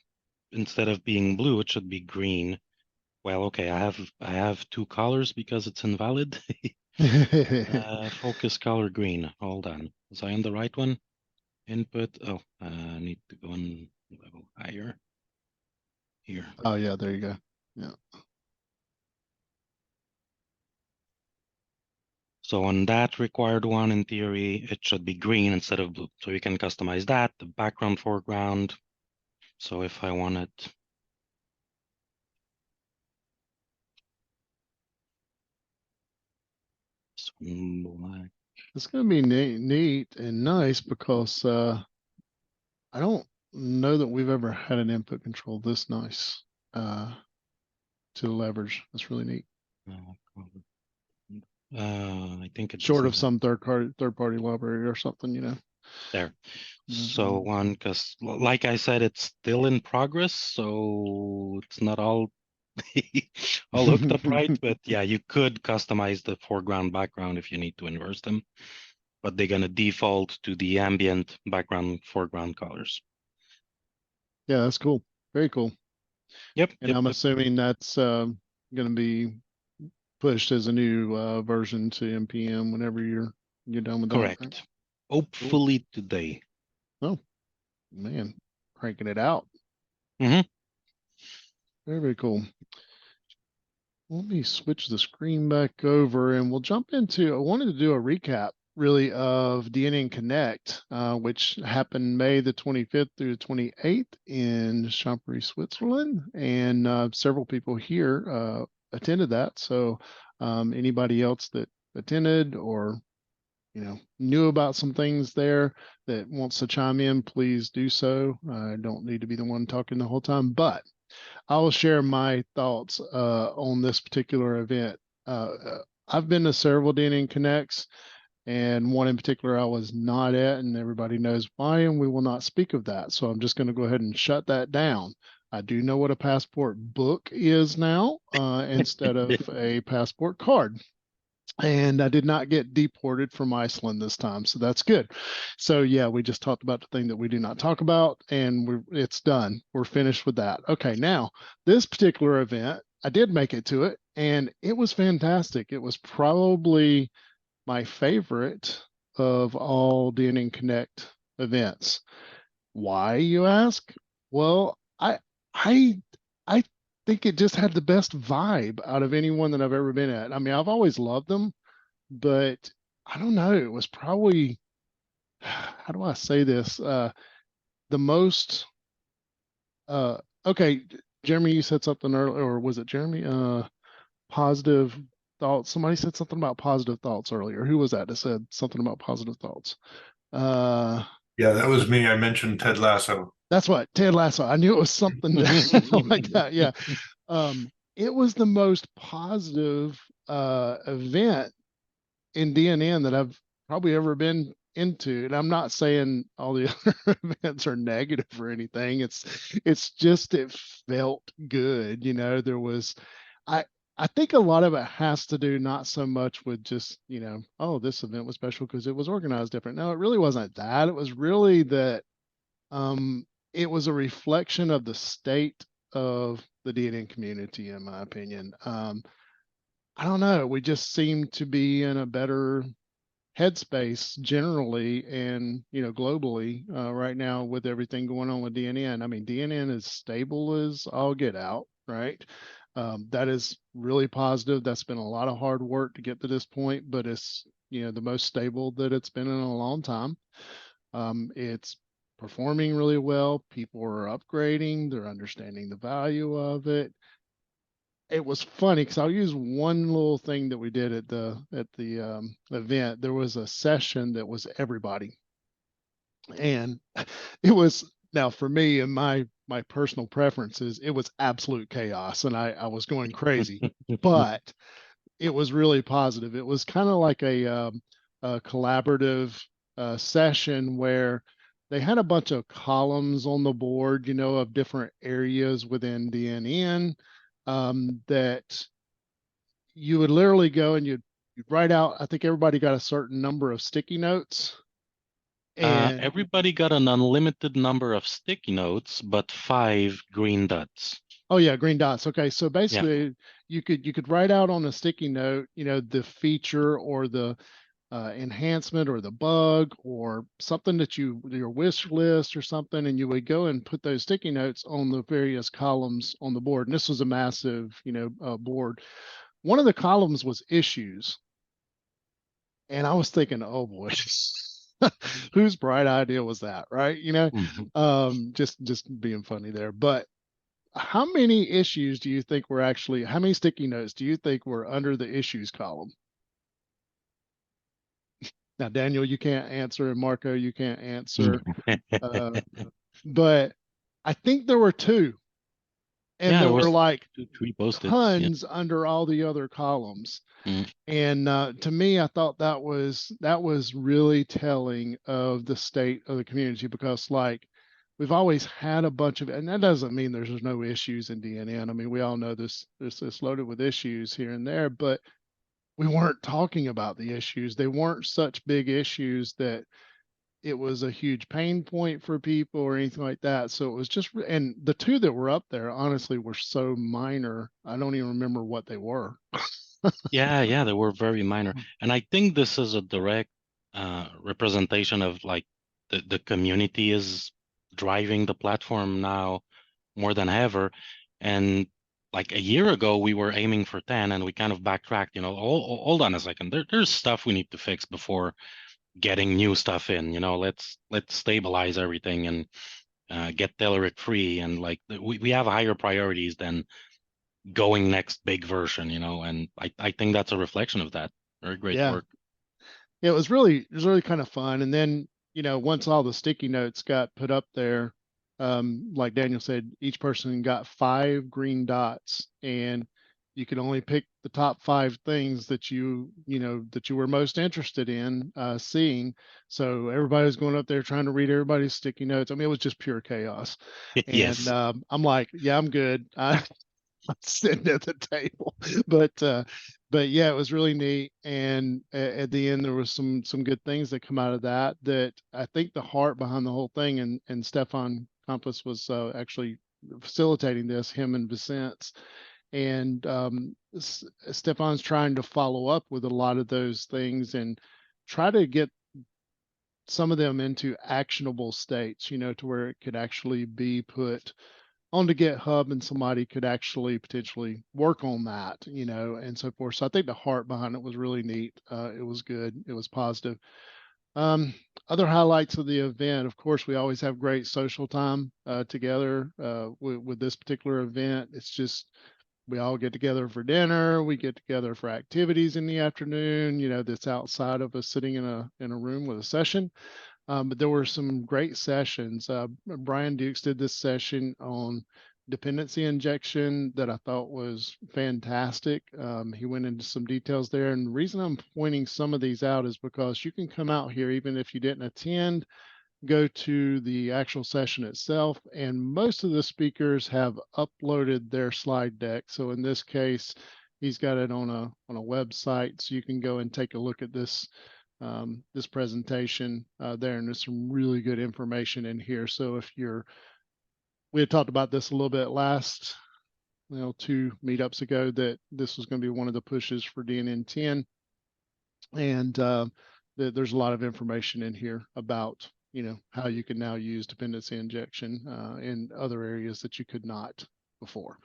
instead of being blue, it should be green. Well, okay, I have two colors because it's invalid. Focus color green. Hold on. Was I on the right one? Input. Oh, I need to go one level higher. Here. Oh yeah, there you go. Yeah. So on that required one, in theory, it should be green instead of blue. So you can customize that, the background, foreground. So if I want it, black. It's gonna be neat and nice because I don't know that we've ever had an input control this nice to leverage. That's really neat. I think it Short of doesn't some third party library or something, you know. there. So one, because like I said, it's still in progress, so it's not all all hooked up right. But yeah, you could customize the foreground, background if you need to inverse them, but they're gonna default to the ambient background, foreground colors. Yeah, that's cool. Very cool. Yep. And I'm assuming that's going to be pushed as a new version to NPM whenever you're done with correct. that. Right? Hopefully today. Oh man, cranking it out. Mm-hmm. Very, very cool. Let me switch the screen back over and we'll jump into, I wanted to do a recap really of DNN Connect, which happened May the 25th through the 28th in Champéry, Switzerland. And several people here attended that. So anybody else that attended or knew about some things there that wants to chime in, please do so. I don't need to be the one talking the whole time, but I will share my thoughts on this particular event. I've been to several DNN Connects, and one in particular I was not at, and everybody knows why, and we will not speak of that. So I'm just going to go ahead and shut that down. I do know what a passport book is now instead of a passport card. And I did not get deported from Iceland this time, so that's good. So yeah, we just talked about the thing that we do not talk about, and it's done. We're finished with that. Okay, now this particular event, I did make it to it, and it was fantastic. It was probably my favorite of all DNN Connect events. Why, you ask? Well, I think it just had the best vibe out of anyone that I've ever been at. I mean, I've always loved them, but I don't know. It was probably, how do I say this? The most, okay, Jeremy, you said something earlier, or was it Jeremy? Positive thoughts. Somebody said something about positive thoughts earlier. Who was that said something about positive thoughts? Yeah, that was me. I mentioned Ted Lasso. That's what, Ted Lasso. I knew it was something like that. Yeah. It was the most positive event in DNN that I've probably ever been into. And I'm not saying all the other events are negative or anything. It's just, it felt good. You know, there was, I think a lot of it has to do not so much with just, you know, oh, this event was special because it was organized different. No, it really wasn't that. It was really that it was a reflection of the state of the DNN community, in my opinion. I don't know. We just seem to be in a better headspace generally and, you know, globally right now with everything going on with DNN. I mean, DNN is stable as all get out, right? That is really positive. That's been a lot of hard work to get to this point, but it's, you know, the most stable that it's been in a long time. It's performing really well. People are upgrading. They're understanding the value of it. It was funny because I'll use one little thing that we did at the event. There was a session that was everybody, and it was, now for me and my personal preferences, it was absolute chaos, and I was going crazy, but it was really positive. It was kind of like a collaborative session where they had a bunch of columns on the board, you know, of different areas within DNN that you would literally go and you'd write out, I think everybody got a certain number of sticky notes. And everybody got an unlimited number of sticky notes, but 5 green dots. Oh yeah, green dots. Okay, so basically you could write out on a sticky note, you know, the feature or the enhancement or the bug or something that your wish list or something, and you would go and put those sticky notes on the various columns on the board. And this was a massive, you know, board. One of the columns was issues, and I was thinking, oh boy, whose bright idea was that, right? You know, just being funny there. But how many issues do you think were actually? How many sticky notes do you think were under the issues column? Now, Daniel, you can't answer, and Marco, you can't answer. But I think there were 2. And there were like 3 post-its, tons under all the other columns. And to me, I thought that was really telling of the state of the community, because like we've always had a bunch of, and that doesn't mean there's no issues in DNN. I mean, we all know this is loaded with issues here and there, but we weren't talking about the issues. They weren't such big issues that it was a huge pain point for people or anything like that. So it was just, and the 2 that were up there, honestly, were so minor. I don't even remember what they were. Yeah, they were very minor. And I think this is a direct representation of like the community is driving the platform now more than ever. And like a year ago, we were aiming for 10 and we kind of backtracked, you know, hold on a second. There's stuff we need to fix before getting new stuff in, you know, let's stabilize everything and get Telerik free. And like we have higher priorities than going next big version, you know, and I think that's a reflection of that. Very great work. Yeah, it was really kind of fun. And then, you know, once all the sticky notes got put up there, like Daniel said, each person got 5 green dots, and you could only pick the top 5 things that you were most interested in seeing. So everybody was going up there trying to read everybody's sticky notes. I mean, it was just pure chaos. Yes. And I'm like, yeah, I'm good. I'm sitting at the table, but yeah, it was really neat. And at the end, there was some good things that come out of that. That I think the heart behind the whole thing, and Stefan Campos was actually facilitating this, him and Vicente. And Stefan's trying to follow up with a lot of those things and try to get some of them into actionable states, you know, to where it could actually be put onto GitHub and somebody could actually potentially work on that, you know, and so forth. So I think the heart behind it was really neat. It was good. It was positive. Other highlights of the event, of course, we always have great social time together with this particular event. It's just, we all get together for dinner, we get together for activities in the afternoon, you know, that's outside of us sitting in a room with a session. But there were some great sessions. Brian Dukes did this session on dependency injection that I thought was fantastic. He went into some details there. And the reason I'm pointing some of these out is because you can come out here, even if you didn't attend, go to the actual session itself, and most of the speakers have uploaded their slide deck. So in this case, he's got it on a website, so you can go and take a look at this this presentation there, and there's some really good information in here. So if we had talked about this a little bit last, 2 meetups ago, that this was going to be one of the pushes for DNN 10, and there's a lot of information in here about how you can now use dependency injection in other areas that you could not before.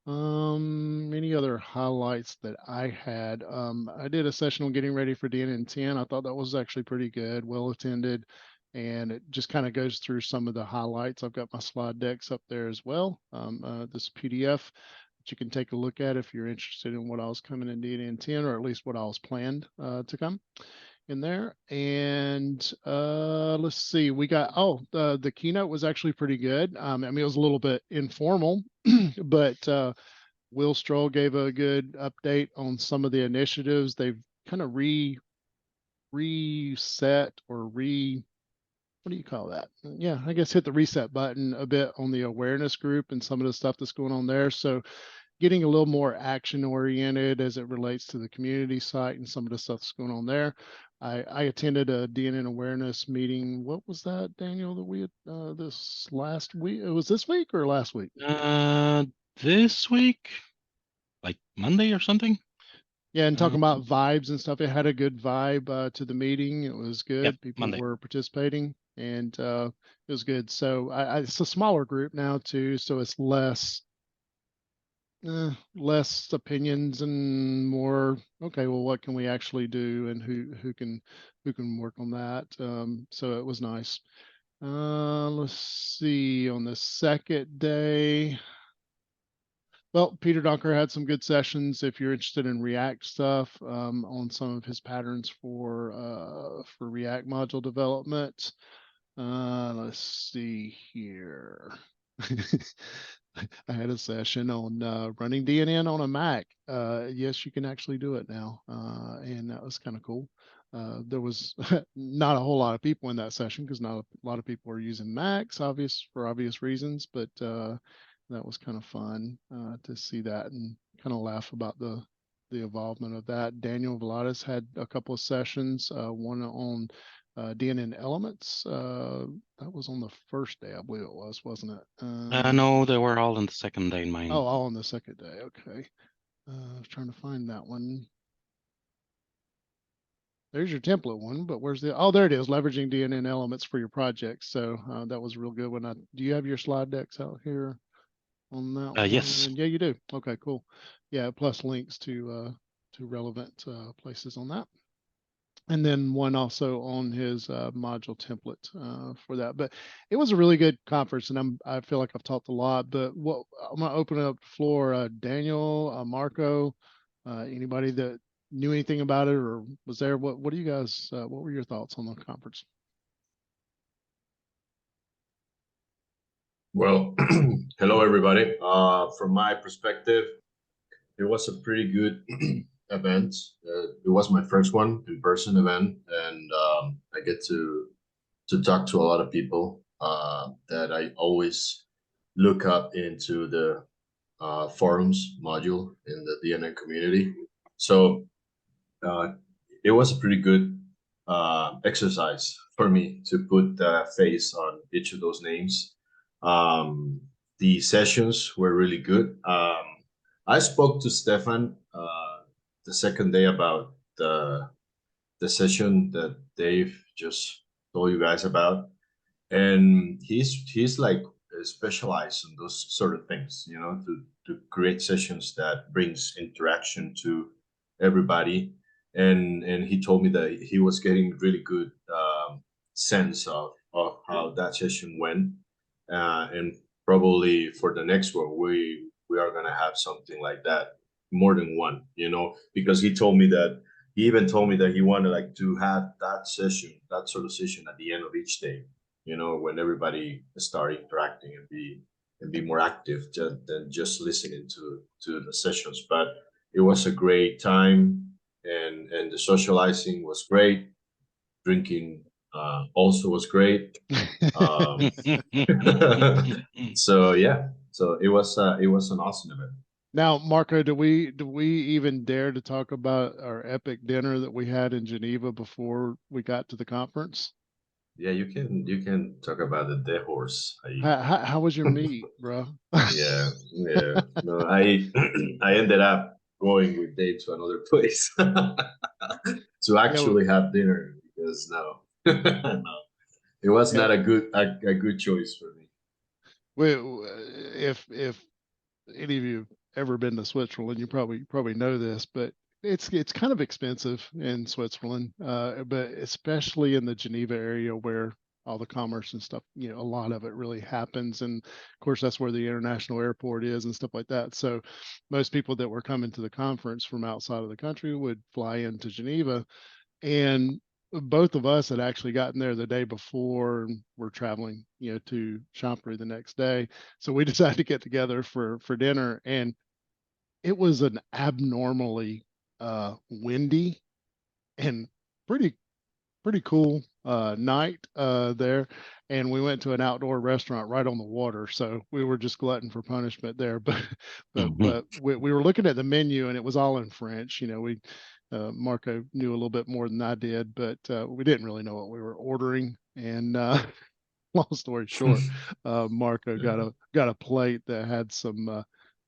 Any other highlights that I had? I did a session on getting ready for DNN 10. I thought that was actually pretty good, well attended, and it just kind of goes through some of the highlights. I've got my slide decks up there as well. This PDF that you can take a look at if you're interested in what I was coming in DNN 10, or at least what I was planned to come in there. And let's see, we got the keynote was actually pretty good. I mean, it was a little bit informal, but Will Stroll gave a good update on some of the initiatives. They've kind of reset or what do you call that? Yeah, I guess hit the reset button a bit on the awareness group and some of the stuff that's going on there. So getting a little more action oriented as it relates to the community site and some of the stuff that's going on there. I attended a DNN awareness meeting. What was that, Daniel, that we had this last week? It was this week or last week? This week, like Monday or something. Yeah, and talking about vibes and stuff, it had a good vibe to the meeting. It was good. Yep, People Monday. were participating, and it was good. So it's a smaller group now too, so it's less opinions and more, okay, well, what can we actually do, and who can work on that. So it was nice. Let's see, on the second day, well, Peter Dunker had some good sessions if you're interested in React stuff, on some of his patterns for React module development. Let's see here. I had a session on running DNN on a Mac. Yes, you can actually do it now, and that was kind of cool. There was not a whole lot of people in that session because not a lot of people are using Macs, for obvious reasons, but that was kind of fun to see that and kind of laugh about the involvement of that. Daniel Vladas had a couple of sessions, one on DNN elements. That was on the first day, I believe it was, wasn't it? No, they were all on the second day in mine. Oh, all on the second day. Okay. I was trying to find that one. There's your template one, but where's the, there it is, leveraging DNN elements for your projects. So that was a real good one. Do you have your slide decks out here on that one? Yes. Yeah, you do. Okay, cool. Yeah, plus links to relevant places on that. And then one also on his module template for that. But it was a really good conference, and I feel like I've talked a lot. But I'm gonna open up the floor. Daniel, Marco, anybody that knew anything about it or was there? What do you guys? What were your thoughts on the conference? Well, hello everybody. From my perspective, it was a pretty good event. It was my first one in-person event, and I get to talk to a lot of people that I always look up into the forums module in the DNN community. So it was a pretty good exercise for me to put a face on each of those names. The sessions were really good. I spoke to Stefan the second day about the session that Dave just told you guys about, and he's like specialized in those sort of things, to create sessions that brings interaction to everybody. And he told me that he was getting really good sense of how that session went, and probably for the next one we we are gonna have something like that, more than one, you know, because he even told me that he wanted like to have that session, that sort of session at the end of each day, you know, when everybody start interacting and be more active than just listening to the sessions. But it was a great time, and the socializing was great. Drinking also was great. So yeah, so it was an awesome event. Now, Marco, do we even dare to talk about our epic dinner that we had in Geneva before we got to the conference? Yeah, you can talk about the dead horse. How was your meat, bro? Yeah. No, I I ended up going with Dave to another place to actually have dinner, because no, no, it was not a good choice for me. If any of you have ever been to Switzerland, you probably know this, but it's kind of expensive in Switzerland, but especially in the Geneva area where all the commerce and stuff, a lot of it really happens. And of course, that's where the international airport is and stuff like that. So most people that were coming to the conference from outside of the country would fly into Geneva, and both of us had actually gotten there the day before, and we're traveling, to Champry the next day. So we decided to get together for dinner, and it was an abnormally windy and pretty cool night there. And we went to an outdoor restaurant right on the water, so we were just glutton for punishment there. But we were looking at the menu, and it was all in French. Marco knew a little bit more than I did, but we didn't really know what we were ordering. And long story short, Marco got a plate that had some.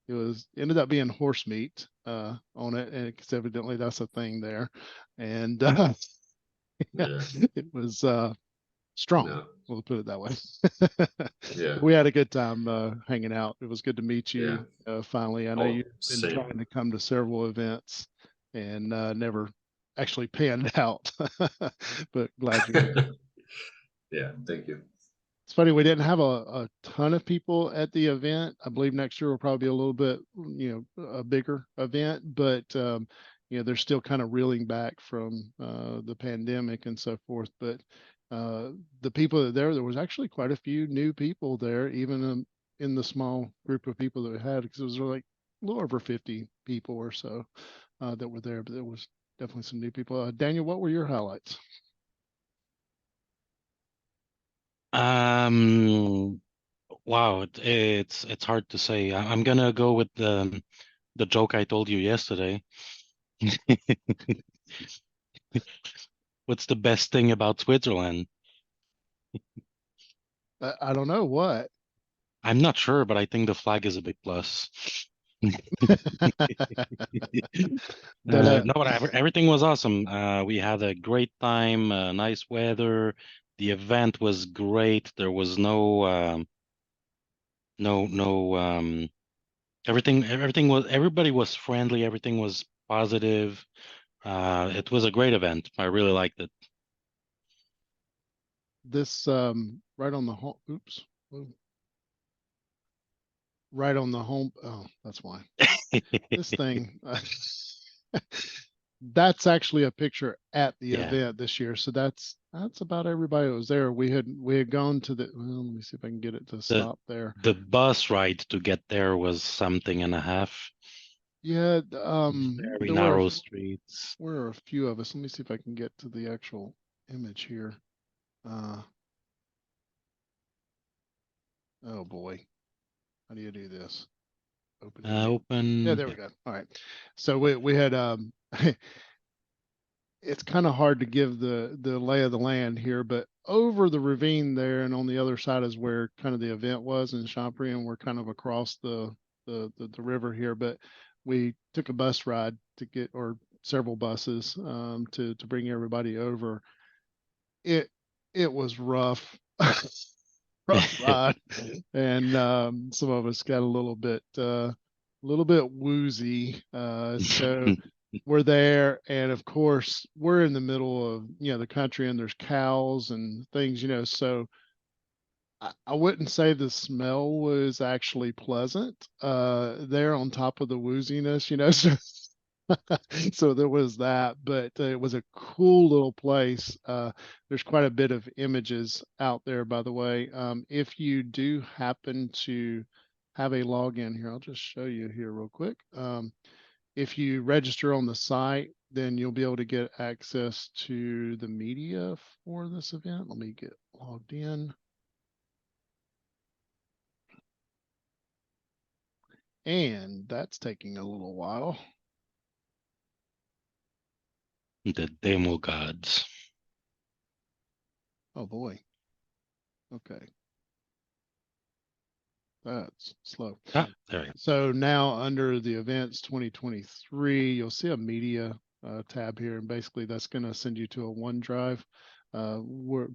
It ended up being horse meat on it, and because evidently that's a thing there. And Yeah. it was strong. No. We'll put it that way. Yeah. We had a good time hanging out. It was good to meet you. Yeah. Finally, I know you've been Same. trying to come to several events and never actually panned out, but glad you're here. Yeah, thank you. It's funny, we didn't have a ton of people at the event. I believe next year will probably be a little bit, a bigger event, but they're still kind of reeling back from the pandemic and so forth. But the people that there was actually quite a few new people there, even in the small group of people that we had, because it was like a little over 50 people or so that were there, but there was definitely some new people. Daniel, what were your highlights? Wow, it's hard to say. I'm gonna go with the joke I told you yesterday. What's the best thing about Switzerland? I don't know what. I'm not sure, but I think the flag is a big plus. But no, but everything was awesome. We had a great time, nice weather. The event was great. There was everybody was friendly. Everything was positive. It was a great event. I really liked it. this right on the home, right on the home. Oh, that's why. This thing, that's actually a picture at the event this year. So that's about everybody that was there. We had gone to the, well, let me see if I can get it to stop there. The bus ride to get there was something and a half. Yeah, very narrow streets. Where are a few of us? Let me see if I can get to the actual image here. Oh boy, how do you do this? Open. Yeah, there we go. All right. So we had it's kind of hard to give the lay of the land here, but over the ravine there and on the other side is where kind of the event was in Champry, and we're kind of across the river here. But we took a bus ride to get, or several buses to bring everybody over. It was rough. Rough ride, and some of us got a little bit woozy. So we're there, and of course we're in the middle of the country, and there's cows and things, so I wouldn't say the smell was actually pleasant there on top of the wooziness, you know. So, so there was that, but it was a cool little place. There's quite a bit of images out there, by the way. If you do happen to have a login here, I'll just show you here real quick. If you register on the site, then you'll be able to get access to the media for this event. Let me get logged in. And that's taking a little while. The demo gods. Oh boy. Okay. That's slow. Ah, there you go. So now under the events 2023, you'll see a media tab here, and basically that's going to send you to a OneDrive.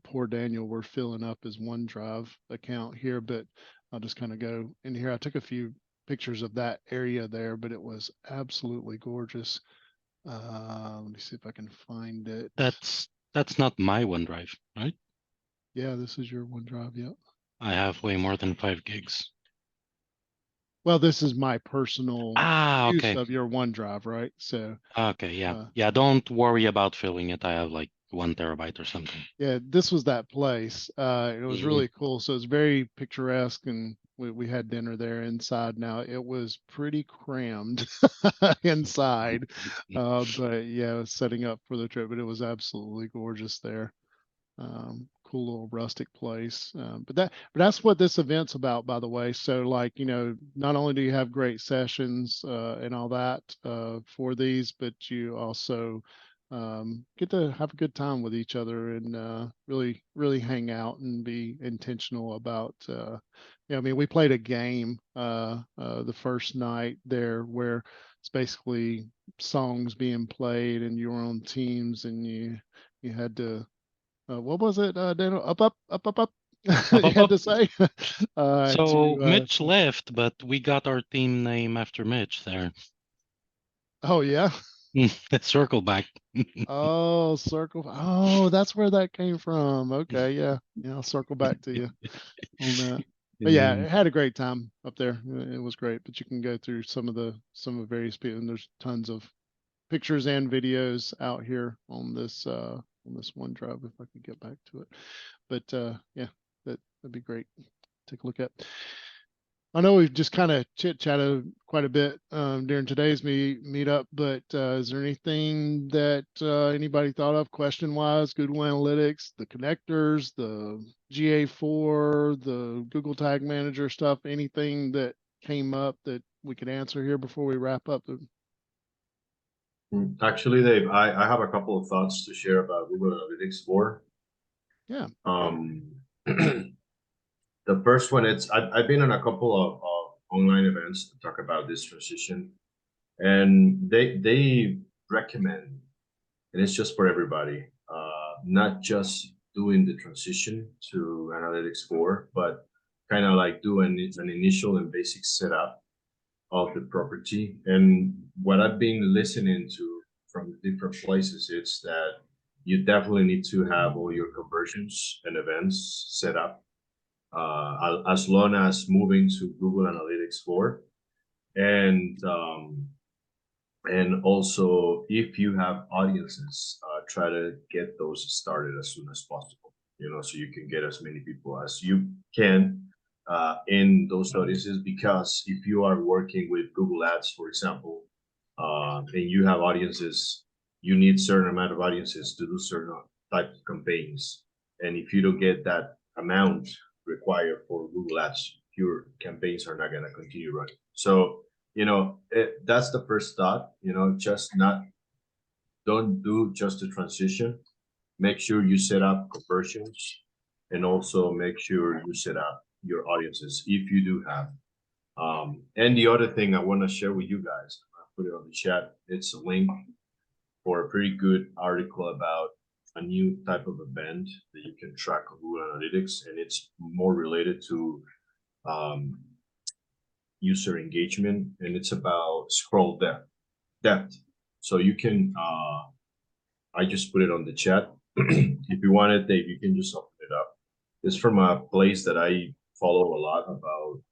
Poor Daniel, we're filling up his OneDrive account here, but I'll just kind of go in here. I took a few pictures of that area there, but it was absolutely gorgeous. Let me see if I can find it. That's not my OneDrive, right? Yeah, this is your OneDrive. Yep. I have way more than 5 gigs. Well, this is my personal use okay. of your OneDrive, right? So Okay, yeah. Yeah, don't worry about filling it. I have like 1 terabyte or something. yeah, this was that place. It was really cool. So it's very picturesque, and we had dinner there inside. Now it was pretty crammed inside, but yeah, setting up for the trip, but it was absolutely gorgeous there. Cool little rustic place. But that's what this event's about, by the way. So like, you know, not only do you have great sessions and all that for these, but you also get to have a good time with each other and really hang out and be intentional about yeah, I mean, we played a game the first night there where it's basically songs being played and you were on teams and you had to what was it, Daniel? Up, up, up, up, up. Up, You up, had up. to say. So Mitch left, but we got our team name after Mitch there. Oh yeah. Circle back. Oh, circle. Oh, that's where that came from. Okay, yeah, yeah. I'll circle back to you on that. But yeah, I had a great time up there. It was great. But you can go through some of various people, and there's tons of pictures and videos out here on this OneDrive if I could get back to it. But yeah, that'd be great. Take a look at. I know we've just kind of chit-chatted quite a bit during today's meetup, but is there anything that anybody thought of question-wise? Google Analytics, the connectors, the GA4, the Google Tag Manager stuff, anything that came up that we could answer here before we wrap up? Actually, Dave, I have a couple of thoughts to share about Google Analytics 4. Yeah. The first one, I've been on a couple of online events to talk about this transition, and they recommend, and it's just for everybody, not just doing the transition to Analytics 4, but kind of like do an initial and basic setup of the property. And what I've been listening to from different places, it's that you definitely need to have all your conversions and events set up as long as moving to Google Analytics 4. And also, if you have audiences, try to get those started as soon as possible, you know, so you can get as many people as you can in those audiences. Because if you are working with Google Ads, for example, and you have audiences, you need certain amount of audiences to do certain type of campaigns. And if you don't get that amount required for Google Ads, your campaigns are not going to continue running. So, you know, that's the first thought, you know, don't do just the transition. Make sure you set up conversions, and also make sure you set up your audiences if you do have. And the other thing I want to share with you guys, I'll put it on the chat. It's a link for a pretty good article about a new type of event that you can track on Google Analytics, and it's more related to user engagement, and it's about scroll depth. So you can, I just put it on the chat. If you want it, Dave, you can just open it up. It's from a place that I follow a lot about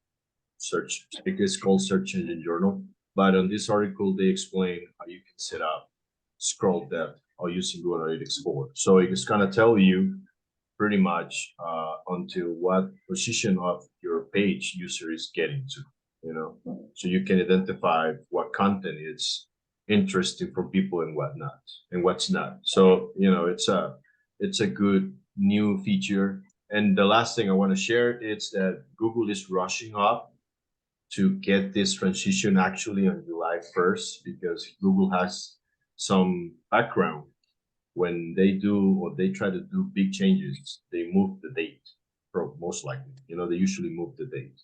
search. It's called Search Engine Journal. But on this article, they explain how you can set up scroll depth or using Google Analytics 4. So it's gonna tell you pretty much onto what position of your page user is getting to, you know, so you can identify what content is interesting for people and whatnot and what's not. So, you know, it's a good new feature. And the last thing I want to share is that Google is rushing up to get this transition actually on July 1st, because Google has some background. When they do or they try to do big changes, they move the date, most likely. You know, they usually move the date.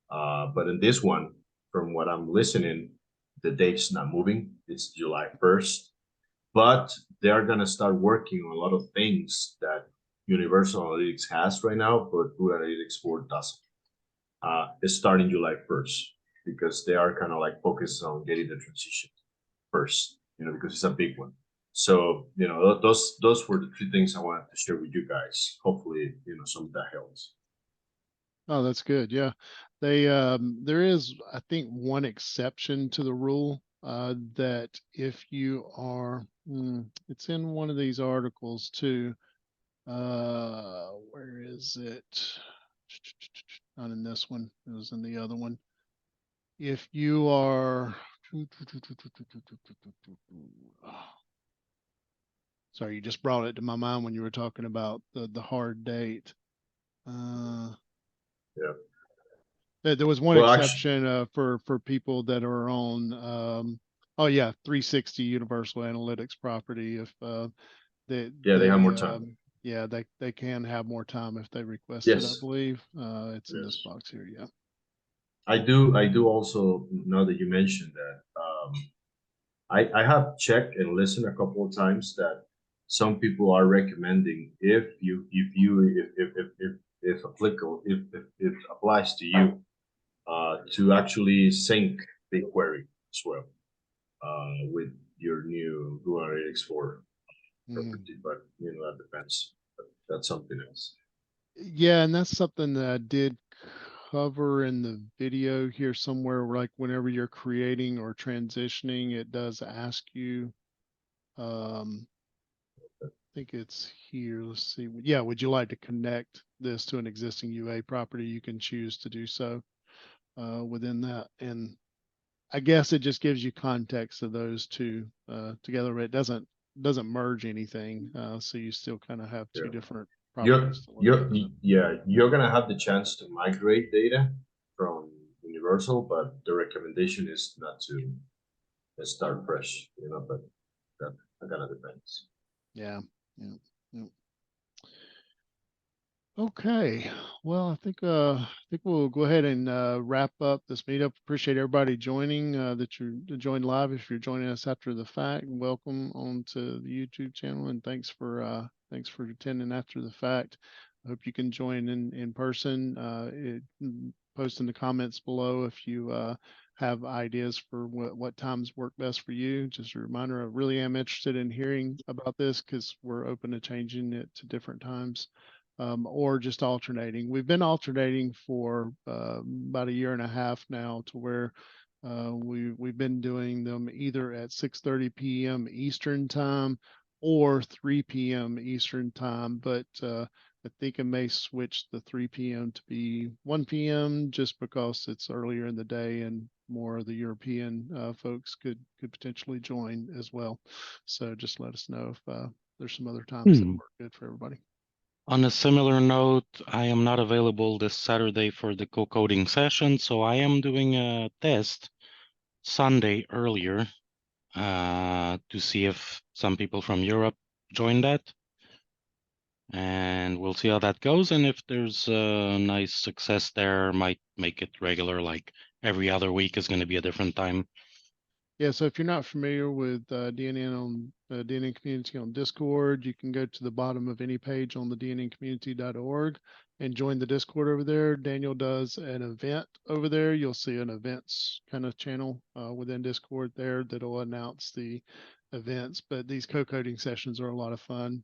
But in this one, from what I'm listening, the date's not moving. It's July 1st. But they're gonna start working on a lot of things that Universal Analytics has right now, but Google Analytics 4 doesn't. It's starting July 1st, because they are kind of like focused on getting the transition first, you know, because it's a big one. So, you know, those were the 3 things I wanted to share with you guys. Hopefully, you know, some of that helps. Oh, that's good. Yeah. They, there is, I think, one exception to the rule, that if you are, it's in one of these articles too. Where is it? Not in this one. It was in the other one. If you are, sorry, you just brought it to my mind when you were talking about the hard date. Yeah. There was one Well, exception for people that are on, oh yeah, 360 Universal Analytics property. If they have more time. Yeah, they can have more time if they request it, I Yes. believe. It's in this box here. Yeah. I do also, now that you mentioned that, I have checked and listened a couple of times that some people are recommending, if applicable, if it applies to you, to actually sync BigQuery as well, with your new Google Analytics 4 property. But you know, that depends. But that's something else. Yeah, and that's something that I did cover in the video here somewhere, like whenever you're creating or transitioning, it does ask you, I think it's here. Let's see. Yeah, would you like to connect this to an existing UA property? You can choose to do so within that. And I guess it just gives you context of those two together, but it doesn't merge anything. So you still kind of have 2 different properties to look at. You're gonna have the chance to migrate data from Universal, but the recommendation is not to start fresh, you know, but that kind of depends. Yeah. Okay. Well, I think we'll go ahead and wrap up this meetup. Appreciate everybody joining that you joined live. If you're joining us after the fact, welcome onto the YouTube channel, and thanks for attending after the fact. I hope you can join in person. Post in the comments below if you have ideas for what times work best for you. Just a reminder, I really am interested in hearing about this, because we're open to changing it to different times. Or just alternating. We've been alternating for about 1.5 years now, to where we've been doing them either at 6:30 p.m. Eastern time or 3 p.m. Eastern time. But I think I may switch the 3 p.m. to be 1 p.m. just because it's earlier in the day and more of the European folks could potentially join as well. So just let us know if there's some other times that work good for everybody. On a similar note, I am not available this Saturday for the co-coding session, so I am doing a test Sunday earlier to see if some people from Europe join that. And we'll see how that goes. And if there's a nice success there, might make it regular, like every other week is going to be a different time. Yeah, so if you're not familiar with DNN on DNN community on Discord, you can go to the bottom of any page on the dnncommunity.org and join the Discord over there. Daniel does an event over there. You'll see an events kind of channel within Discord there that'll announce the events, but these co-coding sessions are a lot of fun.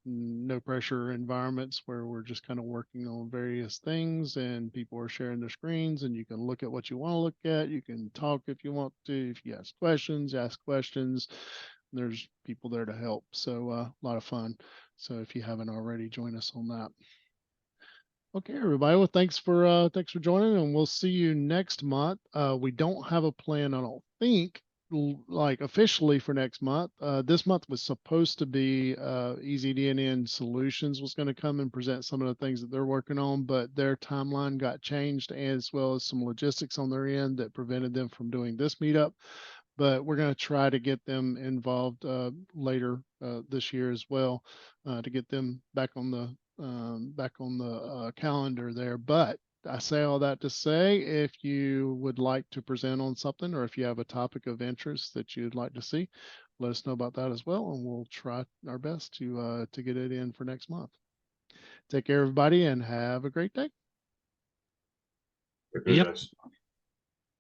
No pressure environments where we're just kind of working on various things and people are sharing their screens and you can look at what you want to look at. You can talk if you want to. If you ask questions. There's people there to help. So a lot of fun. So if you haven't already, join us on that. Okay, everybody. Well, thanks for joining, and we'll see you next month. We don't have a plan, I don't think, like officially for next month. This month was supposed to be Easy DNN Solutions was going to come and present some of the things that they're working on, but their timeline got changed, as well as some logistics on their end that prevented them from doing this meetup. But we're going to try to get them involved later this year as well, to get them back on the calendar there. But I say all that to say, if you would like to present on something, or if you have a topic of interest that you'd like to see, let us know about that as well, and we'll try our best to get it in for next month. Take care, everybody, and have a great day. Okay, Yep. guys.